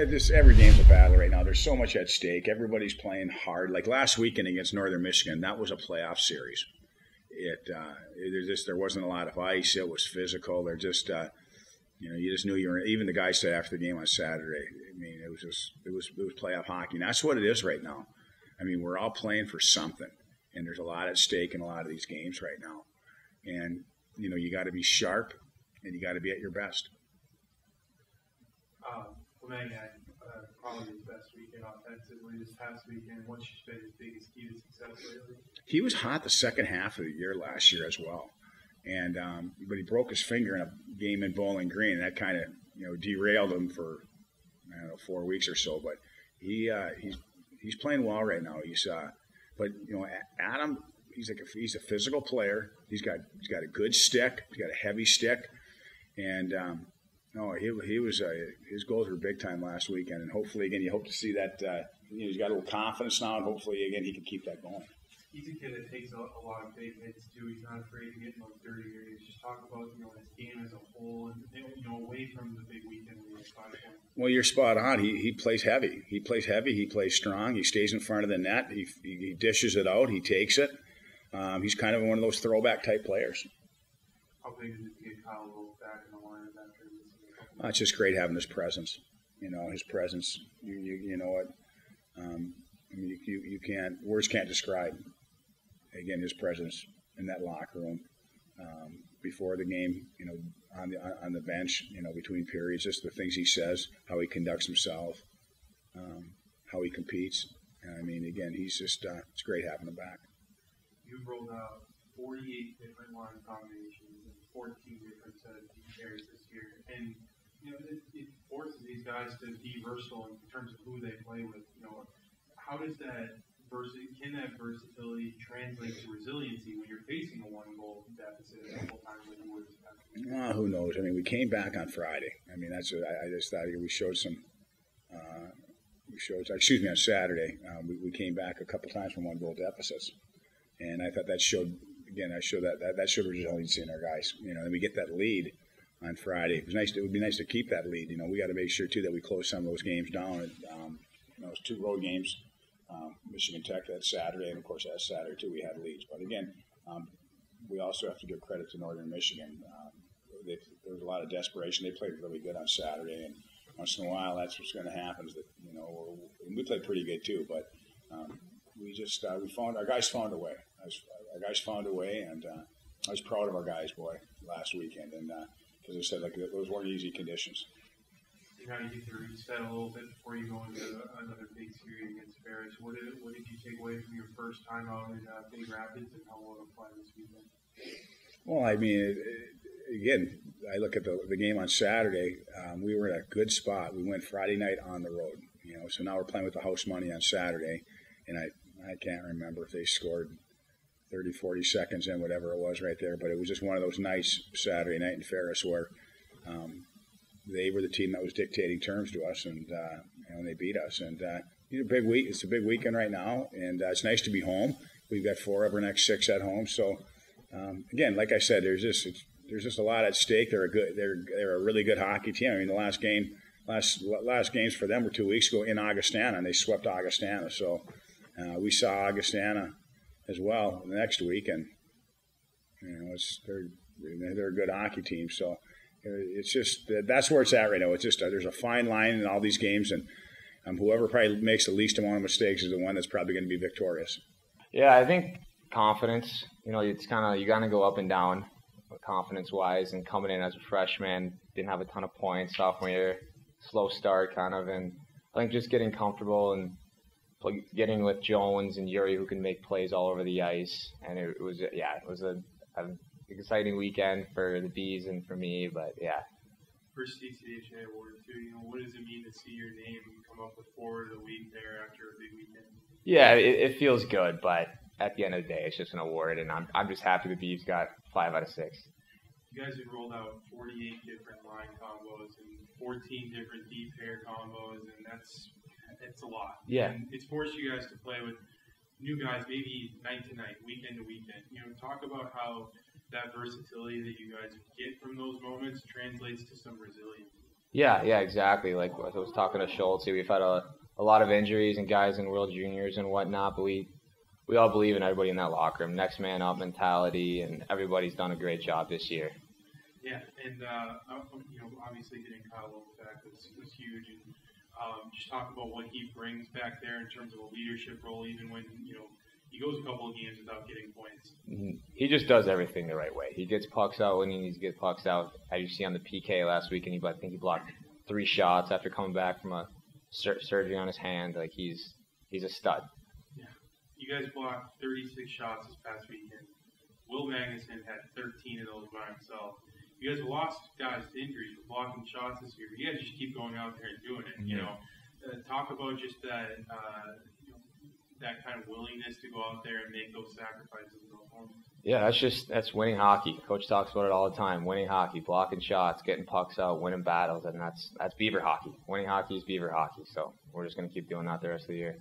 just every game's a battle right now. There's so much at stake. Everybody's playing hard. Like last weekend against Northern Michigan, that was a playoff series. There wasn't a lot of ice. It was physical. They're just you just knew you were. Even the guy said after the game on Saturday, I mean, it was playoff hockey. And that's what it is right now. I mean, we're all playing for something, and there's a lot at stake in a lot of these games right now. And you got to be sharp, and you got to be at your best. Clement had probably his best weekend offensively this past weekend. What's been his biggest key to success lately? He was hot the second half of the year last year as well, and but he broke his finger in a game in Bowling Green, and that kind of derailed him for 4 weeks or so. But he's playing well right now. But Adam, he's a physical player. He's got a good stick. He's got a heavy stick, and he was his goals were big time last weekend, and hopefully again you hope to see that he's got a little confidence now, and hopefully again he can keep that going. He's a kid that takes a lot of big hits too. He's not afraid to get in those dirty areas. Just talk about his game as a whole, and away from the big weekend when he was 5 points. Well, you're spot on. He plays heavy. He plays heavy. He plays strong. He stays in front of the net. He dishes it out. He takes it. He's kind of one of those throwback type players. How big is it to get Kyle Wolf back in the lineup after this? It's just great having his presence. His presence. You know what? You can't. Words can't describe. Again, his presence in that locker room before the game. On the bench. Between periods, just the things he says, how he conducts himself, how he competes. I mean, again, he's just. It's great having him back. You've rolled out 48 different line combinations and 14 different set of deep pairs this year. And, it forces these guys to be versatile in terms of who they play with. How does can that versatility translate to resiliency when you're facing a one-goal deficit a couple times like you were? Who knows? I mean, we came back on Friday. I mean, I just thought we showed some on Saturday. We came back a couple times from one-goal deficits. And I thought that showed resiliency in our guys. And we get that lead on Friday. It would be nice to keep that lead. We got to make sure too that we close some of those games down. Those 2 road games, Michigan Tech that Saturday, and of course that Saturday too we had leads. But again, we also have to give credit to Northern Michigan. There was a lot of desperation. They played really good on Saturday, and once in a while that's what's going to happen. Is that we played pretty good too, but. Our guys found a way. Our guys found a way, and I was proud of our guys, last weekend. And because I said, those weren't easy conditions. You get to reset a little bit before you go into another big series against Ferris. What did you take away from your first time out in Big Rapids, and how will it apply this weekend? Well, I mean, again, I look at the game on Saturday. We were in a good spot. We went Friday night on the road. So now we're playing with the house money on Saturday, and I can't remember if they scored 30, 40 seconds in, whatever it was right there. But it was just one of those nights Saturday night in Ferris where they were the team that was dictating terms to us, and they beat us. And big week. It's a big weekend right now, and it's nice to be home. We've got 4 of our next 6 at home. So again, like I said, there's just a lot at stake. They're a really good hockey team. I mean, the last games for them were 2 weeks ago in Augustana, and they swept Augustana. So. We saw Augustana as well the next week, and they're a good hockey team. So it's just that's where it's at right now. It's just there's a fine line in all these games, and whoever probably makes the least amount of mistakes is the one that's probably going to be victorious. Yeah, I think confidence. It's you gotta go up and down, confidence-wise. And coming in as a freshman, didn't have a ton of points. Sophomore year, slow start kind of, and I think just getting comfortable and getting with Jones and Yuri, who can make plays all over the ice. And it was an exciting weekend for the Bees and for me, but yeah. First CCHA award too, what does it mean to see your name come up with forward of the week there after a big weekend? Yeah, it feels good, but at the end of the day, it's just an award, and I'm just happy the Bees got 5 out of 6. You guys have rolled out 48 different line combos and 14 different deep pair combos, and it's a lot. Yeah. And it's forced you guys to play with new guys maybe night to night, weekend to weekend. Talk about how that versatility that you guys get from those moments translates to some resilience. Yeah, exactly. Like I was talking to Schultz, we've had a lot of injuries and guys in World Juniors and whatnot, but we all believe in everybody in that locker room. Next man up mentality, and everybody's done a great job this year. Yeah, and obviously getting Kyle Lopez back was huge, and just talk about what he brings back there in terms of a leadership role, even when he goes a couple of games without getting points. Mm-hmm. He just does everything the right way. He gets pucks out when he needs to get pucks out. As you see on the PK last week, and I think he blocked 3 shots after coming back from a surgery on his hand. Like he's a stud. Yeah, you guys blocked 36 shots this past weekend. Will Magnuson had 13 of those by himself. You guys have lost guys to injuries for blocking shots this year. You guys just keep going out there and doing it. Mm-hmm. Talk about just that that kind of willingness to go out there and make those sacrifices and go forward. Yeah, that's winning hockey. Coach talks about it all the time. Winning hockey, blocking shots, getting pucks out, winning battles, and that's Beaver hockey. Winning hockey is Beaver hockey. So we're just gonna keep doing that the rest of the year.